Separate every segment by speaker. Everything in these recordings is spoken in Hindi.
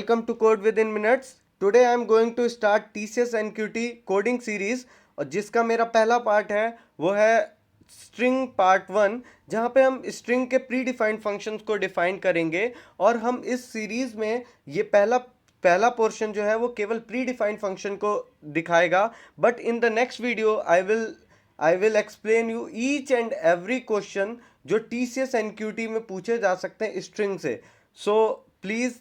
Speaker 1: welcome to Code Within Minutes. Today I am going to start TCS NQT coding series और जिसका मेरा पहला पार्ट है वो है स्ट्रिंग पार्ट 1, जहाँ पे हम स्ट्रिंग के प्री डिफाइंड फंक्शंस को डिफाइन करेंगे। और हम इस सीरीज में ये पहला पोर्शन जो है वो केवल प्री डिफाइंड फंक्शन को दिखाएगा, but in the next video I will explain you each and every question जो TCS NQT में पूछे जा सकते हैं स्ट्रिंग से। So please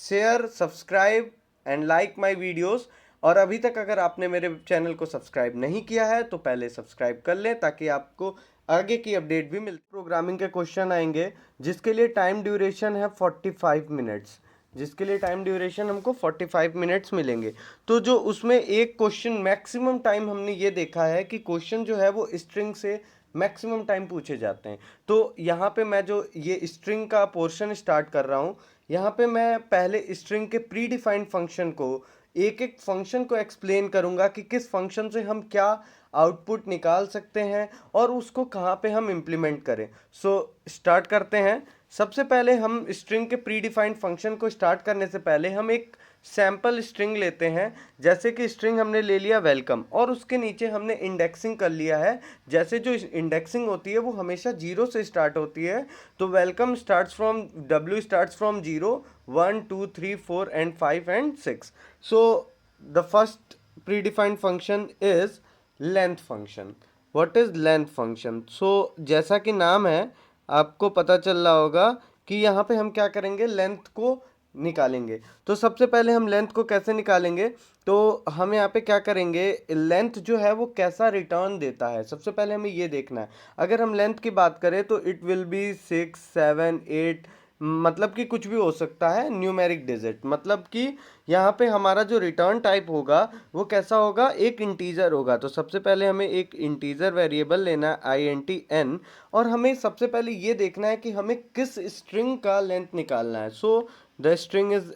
Speaker 1: share, subscribe and like my videos. और अभी तक अगर आपने मेरे चैनल को सब्सक्राइब नहीं किया है तो पहले सब्सक्राइब कर लें ताकि आपको आगे की अपडेट भी मिलती। प्रोग्रामिंग के क्वेश्चन आएंगे जिसके लिए टाइम ड्यूरेशन है 45 मिनट्स, जिसके लिए टाइम ड्यूरेशन हमको 45 मिनट्स मिलेंगे। तो जो उसमें एक क्वेश्चन मैक्सिमम टाइम हमने ये देखा है कि क्वेश्चन जो है वो स्ट्रिंग से मैक्सिमम टाइम पूछे जाते हैं। तो यहाँ पे मैं जो ये स्ट्रिंग का पोर्शन स्टार्ट कर रहा हूँ, यहाँ पे मैं पहले स्ट्रिंग के प्री डिफाइंड फंक्शन को एक एक फंक्शन को एक्सप्लेन करूँगा कि किस फंक्शन से हम क्या आउटपुट निकाल सकते हैं और उसको कहाँ पे हम इम्प्लीमेंट करें। सो स्टार्ट करते हैं। सबसे पहले हम स्ट्रिंग के प्री डिफाइंड फंक्शन को स्टार्ट करने से पहले हम एक सैम्पल स्ट्रिंग लेते हैं। जैसे कि स्ट्रिंग हमने ले लिया वेलकम और उसके नीचे हमने इंडेक्सिंग कर लिया है। जैसे जो इंडेक्सिंग होती है वो हमेशा 0 से स्टार्ट होती है, तो welcome starts from W starts from 0, 1 2 3 4 and 5 and 6। So the first predefined function is length function. What is length function? So जैसा कि नाम है आपको पता चल रहा होगा कि यहाँ पे हम क्या करेंगे, लेंथ को निकालेंगे। तो सबसे पहले हम लेंथ को कैसे निकालेंगे, तो हम यहाँ पे क्या करेंगे, लेंथ जो है वो कैसा रिटर्न देता है सबसे पहले हमें ये देखना है। अगर हम लेंथ की बात करें तो इट विल बी 6 7 8, मतलब कि कुछ भी हो सकता है, न्यूमेरिक डिजिट। मतलब कि यहाँ पे हमारा जो रिटर्न टाइप होगा वो कैसा होगा, एक इंटीजर होगा। तो सबसे पहले हमें एक इंटीजर वेरिएबल लेना है INT n, और हमें सबसे पहले ये देखना है कि हमें किस स्ट्रिंग का लेंथ निकालना है। So the string is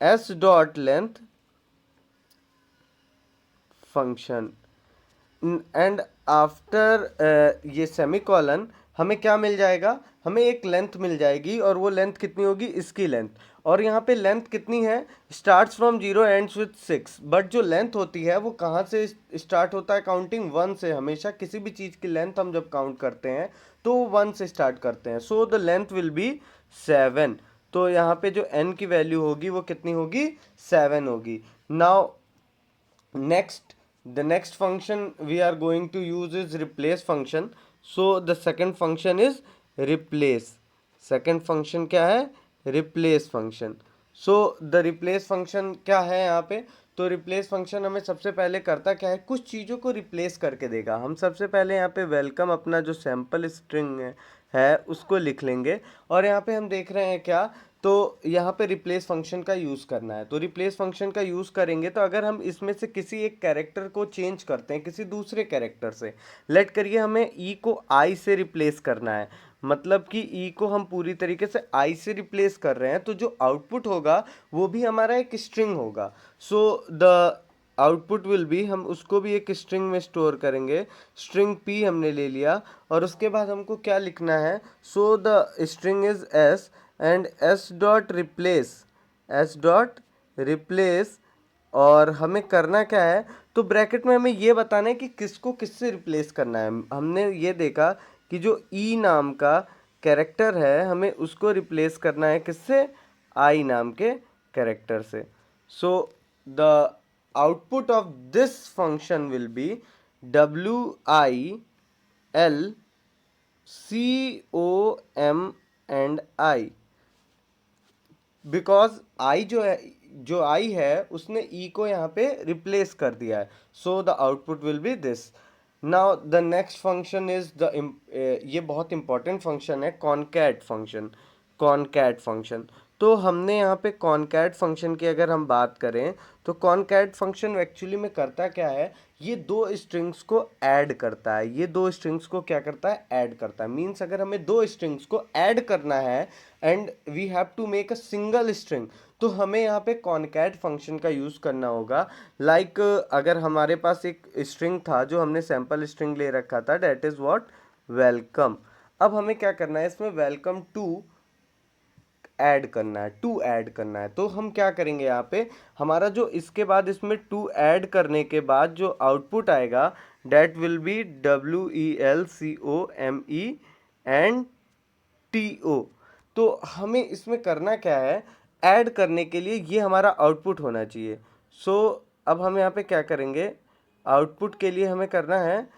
Speaker 1: s dot length function and after ये सेमीकोलन हमें क्या मिल जाएगा, हमें एक लेंथ मिल जाएगी। और वो लेंथ कितनी होगी, इसकी लेंथ। और यहाँ पे लेंथ कितनी है, starts from 0 ends with 6। But जो लेंथ होती है वो कहाँ से स्टार्ट होता है, काउंटिंग 1 से। हमेशा किसी भी चीज़ की लेंथ हम जब काउंट करते हैं तो 1 से स्टार्ट करते हैं। So the length will be 7। तो यहाँ पे जो n की वैल्यू होगी वो कितनी होगी, 7 होगी। Now next, the next function we are going to use is replace function. So the second function is replace. second function क्या है, replace function. So the replace function क्या है यहाँ पे, तो replace function हमें सबसे पहले करता क्या है, कुछ चीज़ों को replace करके देगा। हम सबसे पहले यहाँ पे welcome अपना जो sample string है उसको लिख लेंगे। और यहाँ पे हम देख रहे हैं क्या, तो यहाँ पे रिप्लेस फंक्शन का यूज़ करना है। तो रिप्लेस फंक्शन का यूज़ करेंगे तो अगर हम इसमें से किसी एक कैरेक्टर को चेंज करते हैं किसी दूसरे कैरेक्टर से, लेट करिए हमें ई को आई से रिप्लेस करना है, मतलब कि ई को हम पूरी तरीके से आई से रिप्लेस कर रहे हैं, तो जो आउटपुट होगा वो भी हमारा एक स्ट्रिंग होगा। सो द आउटपुट विल बी, हम उसको भी एक स्ट्रिंग में स्टोर करेंगे। स्ट्रिंग p हमने ले लिया और उसके बाद हमको क्या लिखना है, so the string is s and s dot replace. और हमें करना क्या है, तो ब्रैकेट में हमें ये बताना है कि किसको किससे रिप्लेस करना है। हमने ये देखा कि जो ई नाम का कैरेक्टर है हमें उसको रिप्लेस करना है किससे, आई नाम के कैरेक्टर से। So the output of this function will be WILCOM and I, because I जो आई है उसने ई को यहाँ पे रिप्लेस कर दिया है। सो the output will B this. Now the next function is the, ये बहुत इंपॉर्टेंट फंक्शन है, कॉनकैट फंक्शन। कॉनकैट फंक्शन, तो हमने यहाँ पे कॉनकैट फंक्शन की अगर हम बात करें तो कॉनकैट फंक्शन एक्चुअली में करता क्या है, ये दो स्ट्रिंग्स को ऐड करता है। ये दो स्ट्रिंग्स को क्या करता है, ऐड करता है। मीन्स अगर हमें दो स्ट्रिंग्स को ऐड करना है and we have to make a single string, तो हमें यहाँ पे कॉनकैट फंक्शन का यूज़ करना होगा। लाइक अगर हमारे पास एक स्ट्रिंग था जो हमने सैम्पल स्ट्रिंग ले रखा था, डेट इज़ व्हाट, वेलकम। अब हमें क्या करना है, इसमें वेलकम टू ऐड करना है, टू ऐड करना है। तो हम क्या करेंगे यहाँ पे, हमारा जो इसके बाद इसमें टू ऐड करने के बाद जो आउटपुट आएगा that will be WELCOME and तो हमें इसमें करना क्या है, ऐड करने के लिए ये हमारा आउटपुट होना चाहिए। सो अब हम यहाँ पे क्या करेंगे, आउटपुट के लिए हमें करना है,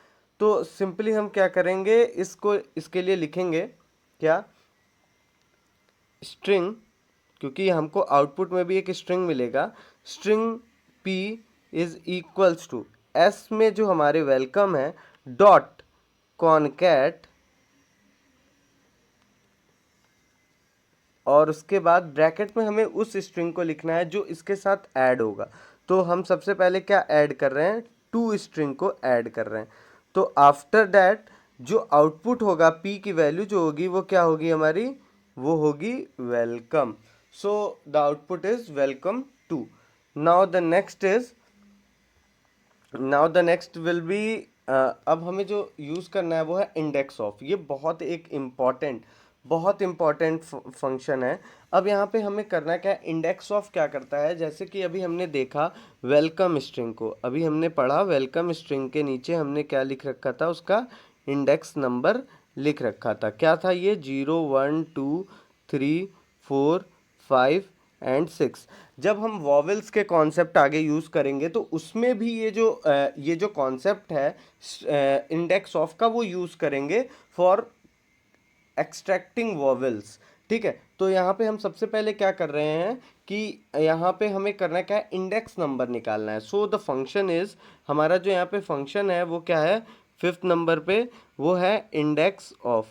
Speaker 1: तो सिंपली हम क्या करेंगे, इसको इसके लिए लिखेंगे क्या, स्ट्रिंग, क्योंकि हमको आउटपुट में भी एक स्ट्रिंग मिलेगा, string p is equals to s में जो हमारे वेलकम है डॉट कॉनकैट, और उसके बाद ब्रैकेट में हमें उस स्ट्रिंग को लिखना है जो इसके साथ ऐड होगा। तो हम सबसे पहले क्या ऐड कर रहे हैं, टू स्ट्रिंग को ऐड कर रहे हैं। तो आफ्टर दैट जो आउटपुट होगा p की वैल्यू जो होगी वो क्या होगी हमारी, वो होगी welcome. So the output is welcome to. Now the next will be, अब हमें जो यूज़ करना है वो है इंडेक्स ऑफ। ये बहुत इम्पॉर्टेंट फंक्शन है। अब यहाँ पे हमें करना क्या है, इंडेक्स ऑफ क्या करता है, जैसे कि अभी हमने देखा वेलकम स्ट्रिंग को, अभी हमने पढ़ा वेलकम स्ट्रिंग के नीचे हमने क्या लिख रखा था, उसका इंडेक्स नंबर लिख रखा था। क्या था ये, 0 1 2 3 4 5 एंड 6। जब हम वॉवेल्स के कॉन्सेप्ट आगे यूज़ करेंगे तो उसमें भी ये जो कॉन्सेप्ट है इंडेक्स ऑफ का, वो यूज़ करेंगे फॉर एक्सट्रैक्टिंग वॉवेल्स। ठीक है, तो यहाँ पे हम सबसे पहले क्या कर रहे हैं कि यहाँ पे हमें करना क्या है, इंडेक्स नंबर निकालना है। सो द फंक्शन इज, हमारा जो यहाँ पे फंक्शन है वो क्या है, 5th नंबर पे वो है इंडेक्स ऑफ।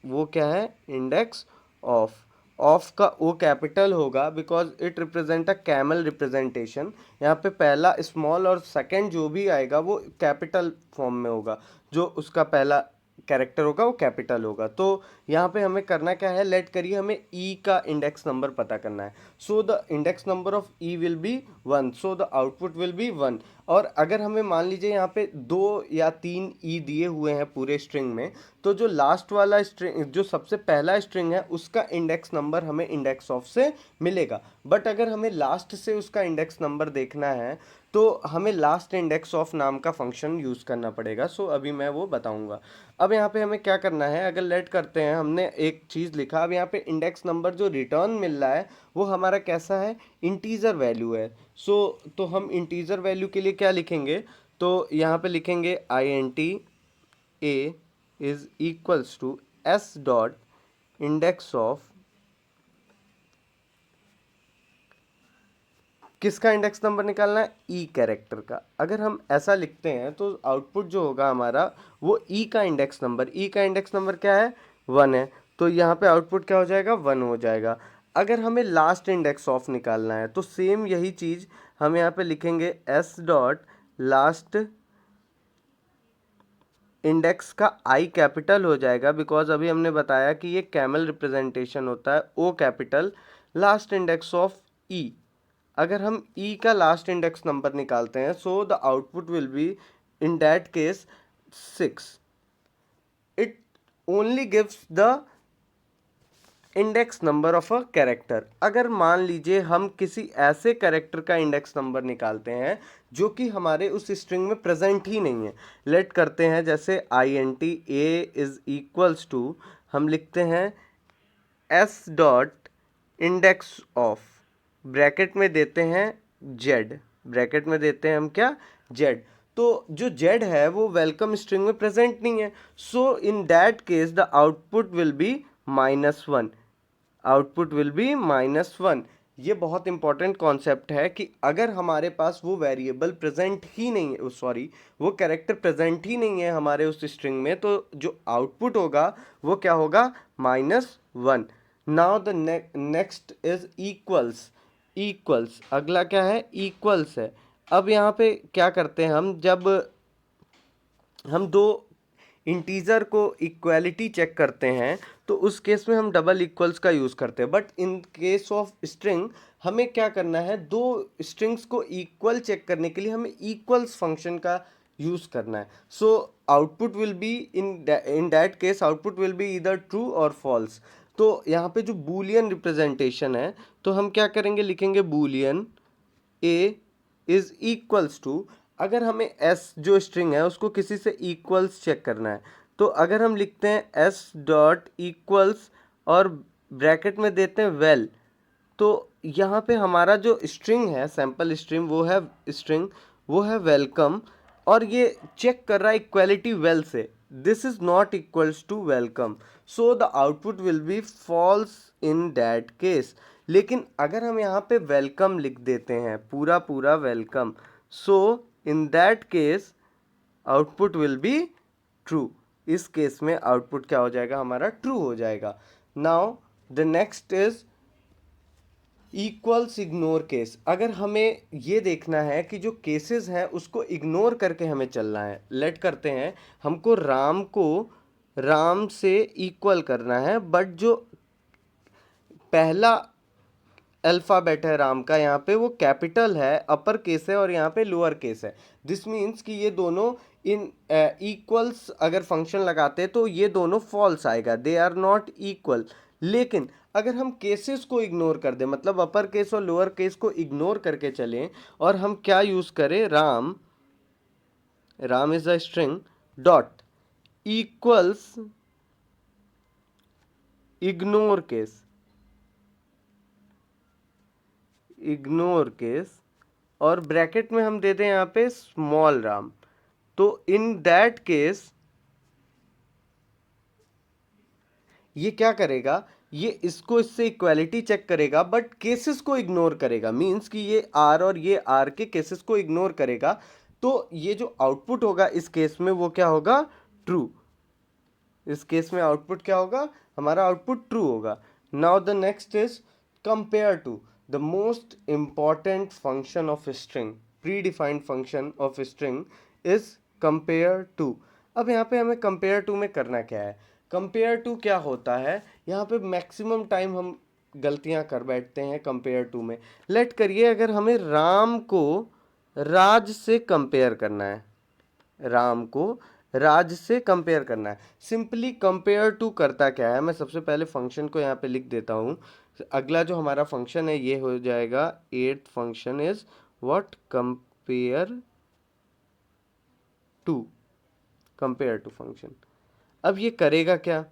Speaker 1: वो क्या है, इंडेक्स ऑफ। ऑफ का ओ कैपिटल होगा because it represent a camel representation. यहाँ पे पहला स्मॉल और सेकंड जो भी आएगा वो कैपिटल फॉर्म में होगा, जो उसका पहला कैरेक्टर होगा वो कैपिटल होगा। तो यहाँ पे हमें करना क्या है, लेट करिए हमें ई का इंडेक्स नंबर पता करना है। So the index number of E will be 1, so the output will be 1। और अगर हमें मान लीजिए यहाँ पे 2 या 3 ई दिए हुए हैं पूरे स्ट्रिंग में, तो जो लास्ट वाला स्ट्रिंग, जो सबसे पहला स्ट्रिंग है उसका इंडेक्स नंबर हमें इंडेक्स ऑफ से मिलेगा। बट अगर हमें लास्ट से उसका इंडेक्स नंबर देखना है तो हमें लास्ट इंडेक्स ऑफ नाम का फंक्शन यूज़ करना पड़ेगा। सो अभी मैं वो बताऊंगा। अब यहाँ पे हमें क्या करना है, अगर लेट करते हैं, हमने एक चीज़ लिखा, अब यहाँ पे इंडेक्स नंबर जो रिटर्न मिल रहा है वो हमारा कैसा है, इंटीजर वैल्यू है। सो तो हम इंटीजर वैल्यू के लिए क्या लिखेंगे, तो यहाँ पे लिखेंगे int a is equals to s dot index of, किसका इंडेक्स नंबर निकालना है, ई कैरेक्टर का। अगर हम ऐसा लिखते हैं तो आउटपुट जो होगा हमारा वो ई का इंडेक्स नंबर, ई का इंडेक्स नंबर क्या है, 1 है, तो यहाँ पे आउटपुट क्या हो जाएगा, 1 हो जाएगा। अगर हमें लास्ट इंडेक्स ऑफ निकालना है तो सेम यही चीज़ हम यहाँ पे लिखेंगे, एस डॉट लास्ट इंडेक्स का आई कैपिटल हो जाएगा बिकॉज अभी हमने बताया कि ये कैमल रिप्रेजेंटेशन होता है, O capital, last index of E. अगर हम ई का लास्ट इंडेक्स नंबर निकालते हैं so the output will be in that case 6। It only gives the index number of a character. अगर मान लीजिए हम किसी ऐसे कैरेक्टर का इंडेक्स नंबर निकालते हैं जो कि हमारे उस स्ट्रिंग में प्रेजेंट ही नहीं है, लेट करते हैं जैसे int a is equals to, हम लिखते हैं s dot index of, bracket में देते हैं z, ब्रैकेट में देते हैं हम क्या, z। तो जो z है वो वेलकम स्ट्रिंग में प्रेजेंट नहीं है, so in that case the output will be -1, output will be -1। ये बहुत इंपॉर्टेंट कॉन्सेप्ट है कि अगर हमारे पास वो वेरिएबल प्रेजेंट ही नहीं है, सॉरी वो कैरेक्टर प्रेजेंट ही नहीं है हमारे उस स्ट्रिंग में, तो जो आउटपुट होगा वो क्या होगा, -1। Now the next is equals, अगला क्या है, इक्वल्स है। अब यहाँ पे क्या करते हैं हम, जब हम दो इंटीजर को इक्वालिटी चेक करते हैं तो उस केस में हम डबल इक्वल्स का यूज़ करते हैं। But in case of string हमें क्या करना है, दो स्ट्रिंग्स को इक्वल चेक करने के लिए हमें इक्वल्स फंक्शन का यूज़ करना है। So output will be in that case output will B इधर ट्रू और फॉल्स। तो यहाँ पे जो बूलियन रिप्रेजेंटेशन है, तो हम क्या करेंगे, लिखेंगे boolean a is equals to, अगर हमें एस जो स्ट्रिंग है उसको किसी से इक्वल्स चेक करना है, तो अगर हम लिखते हैं एस डॉट इक्वल्स और ब्रैकेट में देते हैं वेल, तो यहाँ पे हमारा जो स्ट्रिंग है, सैम्पल स्ट्रिंग, वो है वेलकम, और ये चेक कर रहा है इक्वलिटी वेल से, this is not equals to welcome, so the output will be false in that case. लेकिन अगर हम यहाँ पे वेलकम लिख देते हैं, पूरा पूरा welcome, so in that case output will be true, इस केस में आउटपुट क्या हो जाएगा, हमारा ट्रू हो जाएगा। Now the next is equals ignore case. अगर हमें ये देखना है कि जो केसेस हैं उसको इग्नोर करके हमें चलना है, लेट करते हैं हमको राम से इक्वल करना है, बट जो पहला अल्फ़ाबेट है राम का, यहाँ पे वो कैपिटल है, अपर केस है, और यहाँ पे लोअर केस है। दिस मीन्स कि ये दोनों इन इक्वल्स अगर फंक्शन लगाते तो ये दोनों फॉल्स आएगा, दे आर नॉट इक्वल। लेकिन अगर हम केसेस को इग्नोर कर दें, मतलब अपर केस और लोअर केस को इग्नोर करके चलें, और हम क्या यूज़ करें, Ram is a string dot equals ignore case, और ब्रैकेट में हम देते हैं यहाँ पे स्मॉल राम, तो इन दैट केस ये क्या करेगा, ये इसको इससे इक्वालिटी चेक करेगा, बट केसेस को इग्नोर करेगा, मींस कि ये आर और ये आर के केसेस को इग्नोर करेगा, तो ये जो आउटपुट होगा इस केस में वो क्या होगा, ट्रू। इस केस में आउटपुट क्या होगा, हमारा आउटपुट ट्रू होगा। Now the next is compare to, the most important function of string, predefined function of string is compare to. अब यहाँ पे हमें कंपेयर टू में करना क्या है, कंपेयर टू क्या होता है, यहाँ पे मैक्सिमम टाइम हम गलतियाँ कर बैठते हैं कंपेयर टू में। लेट करिए अगर हमें राम को राज से कंपेयर करना है, राम को राज से कंपेयर करना है, सिंपली कंपेयर टू करता क्या है, मैं सबसे पहले फंक्शन को यहाँ पे लिख देता हूँ। अगला जो हमारा फंक्शन है ये हो जाएगा, at function is what, compare to function. अब ये करेगा क्या,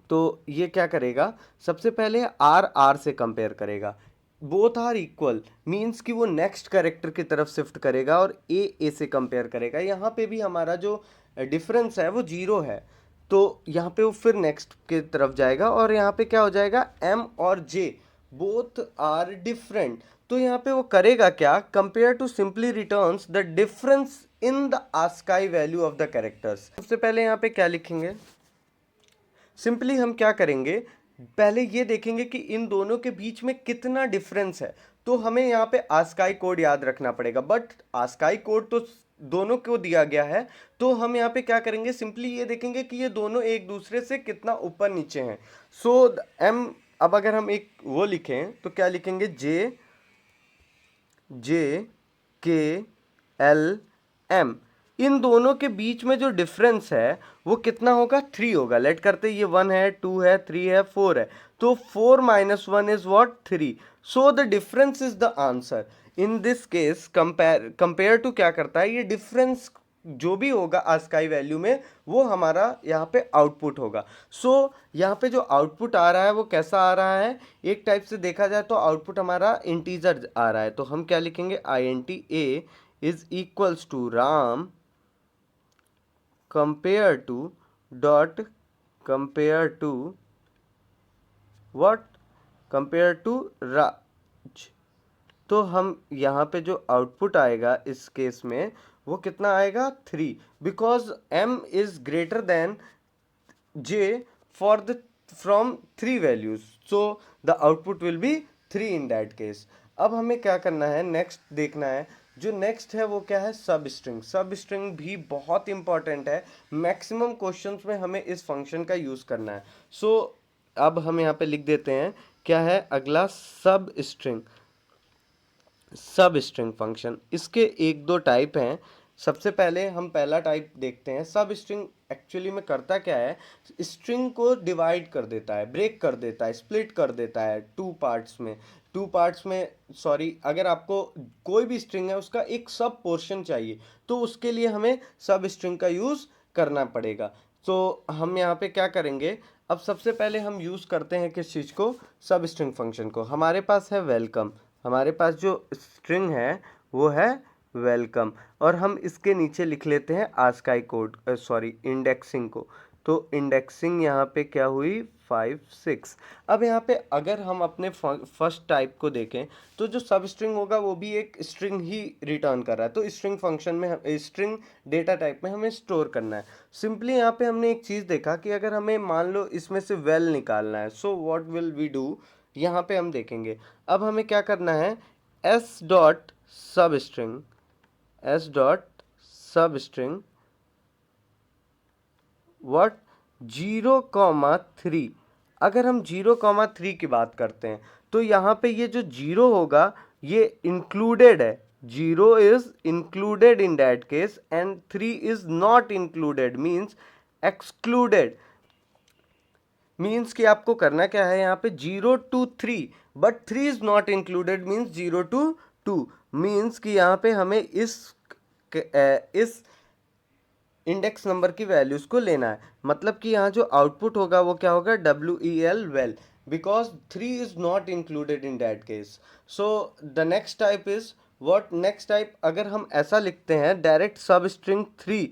Speaker 1: तो ये क्या करेगा, सबसे पहले आर से कंपेयर करेगा, बोथ आर इक्वल, मीन्स कि वो नेक्स्ट कैरेक्टर की तरफ शिफ्ट करेगा, और ए से कंपेयर करेगा। यहाँ पे भी हमारा जो डिफरेंस है वो 0 है, तो यहाँ पे वो फिर नेक्स्ट की तरफ जाएगा, और यहाँ पे क्या हो जाएगा, एम और जे बोथ आर डिफरेंट, तो यहाँ पे वो करेगा क्या, compare to simply returns the difference in the ASCII value of the characters. सबसे पहले यहाँ पे क्या लिखेंगे, सिंपली हम क्या करेंगे, पहले ये देखेंगे कि इन दोनों के बीच में कितना डिफरेंस है, तो हमें यहाँ पे आस्काई कोड याद रखना पड़ेगा, बट आस्काई कोड तो दोनों को दिया गया है, तो हम यहाँ पे क्या करेंगे, सिंपली ये देखेंगे कि ये दोनों एक दूसरे से कितना ऊपर नीचे हैं। सो एम, अब अगर हम एक वो लिखें तो क्या लिखेंगे, जे के एल एम, इन दोनों के बीच में जो डिफरेंस है वो कितना होगा, 3 होगा। लेट करते ये 1 है, 2 है, 3 है, 4 है, तो 4 - 1 is what, 3, so the difference is the answer. In this case compare to क्या करता है, ये डिफरेंस जो भी होगा आस्काई वैल्यू में वो हमारा यहाँ पे आउटपुट होगा। सो यहाँ पे जो आउटपुट आ रहा है वो कैसा आ रहा है, एक टाइप से देखा जाए तो आउटपुट हमारा इंटीजर आ रहा है, तो हम क्या लिखेंगे, INT A is equals to Ram compare to dot compare to what, compare to Raj. तो हम यहाँ पे जो आउटपुट आएगा इस केस में वो कितना आएगा, 3, because m is greater than j for the from 3 values, so the output will B 3 in that case. अब हमें क्या करना है, नेक्स्ट देखना है, जो नेक्स्ट है वो क्या है, सब स्ट्रिंग। सब स्ट्रिंग भी बहुत इंपॉर्टेंट है, मैक्सिमम क्वेश्चंस में हमें इस फंक्शन का यूज़ करना है। सो अब हम यहाँ पे लिख देते हैं क्या है अगला, सब स्ट्रिंग फंक्शन। इसके एक दो टाइप हैं, सबसे पहले हम पहला टाइप देखते हैं। सब स्ट्रिंग एक्चुअली में करता क्या है, स्ट्रिंग को डिवाइड कर देता है, ब्रेक कर देता है, स्प्लिट कर देता है टू पार्ट्स में सॉरी, अगर आपको कोई भी स्ट्रिंग है उसका एक सब पोर्शन चाहिए तो उसके लिए हमें सब स्ट्रिंग का यूज़ करना पड़ेगा। तो हम यहाँ पे क्या करेंगे, अब सबसे पहले हम यूज़ करते हैं किस चीज़ को, सब स्ट्रिंग फंक्शन को। हमारे पास है वेलकम, हमारे पास जो स्ट्रिंग है वो है वेलकम, और हम इसके नीचे लिख लेते हैं आस्काई कोड सॉरी इंडेक्सिंग को। तो इंडेक्सिंग यहाँ पे क्या हुई 5 6। अब यहाँ पे अगर हम अपने फर्स्ट टाइप को देखें तो जो सब स्ट्रिंग होगा वो भी एक स्ट्रिंग ही रिटर्न कर रहा है। तो स्ट्रिंग फंक्शन में स्ट्रिंग डेटा टाइप में हमें स्टोर करना है। सिंपली यहाँ पे हमने एक चीज़ देखा कि अगर हमें मान लो इसमें से वेल निकालना है, so what will we do, यहाँ पे हम देखेंगे। अब हमें क्या करना है, s dot substring, s dot substring what 0,3। अगर हम 0,3 की बात करते हैं तो यहाँ पे ये जो 0 होगा ये इंक्लूडेड है, 0 is included in that case and 3 is not included means excluded. Means कि आपको करना क्या है, यहाँ पे 0 to 3 but 3 is not included means 0 to 2। Means कि यहाँ पे हमें इस इंडेक्स नंबर की वैल्यूज को लेना है। मतलब कि यहाँ जो आउटपुट होगा वो क्या होगा, WEL well, because 3 is not included in that case. So the next type is what, next type अगर हम ऐसा लिखते हैं डायरेक्ट सब स्ट्रिंग 3,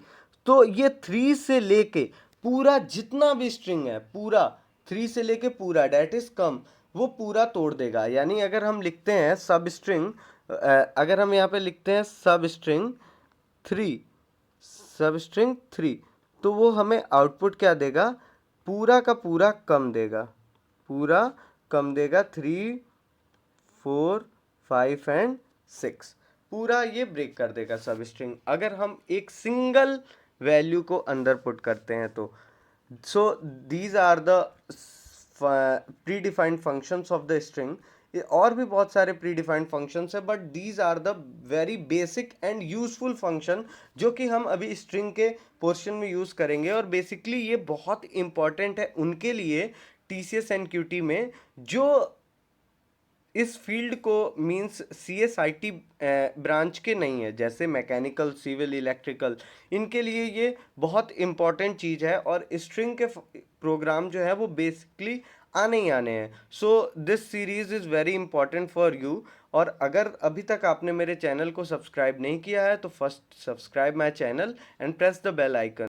Speaker 1: तो ये 3 से लेके पूरा जितना भी स्ट्रिंग है पूरा 3 से लेके पूरा डेट इज कम, वो पूरा तोड़ देगा। यानी अगर हम लिखते हैं सब स्ट्रिंग, अगर हम यहाँ पे लिखते हैं सब स्ट्रिंग 3, तो वो हमें आउटपुट क्या देगा, पूरा का पूरा कम देगा, पूरा कम देगा 3 4 5 एंड 6, पूरा ये ब्रेक कर देगा सब स्ट्रिंग अगर हम एक सिंगल वैल्यू को अंदर पुट करते हैं तो। So these are the predefined functions of the string. और भी बहुत सारे प्री डिफाइंड फंक्शंस है but these are the very basic and useful function जो कि हम अभी स्ट्रिंग के पोर्शन में यूज़ करेंगे। और बेसिकली ये बहुत इंपॉर्टेंट है उनके लिए TCS NQT में जो इस फील्ड को मींस CSIT ब्रांच के नहीं है, जैसे मैकेनिकल, सिविल, इलेक्ट्रिकल, इनके लिए ये बहुत इम्पॉर्टेंट चीज़ है। और स्ट्रिंग के प्रोग्राम जो है वो बेसिकली आने ही आने हैं। So this series is very important for you. और अगर अभी तक आपने मेरे चैनल को सब्सक्राइब नहीं किया है तो first subscribe my channel and press the bell icon.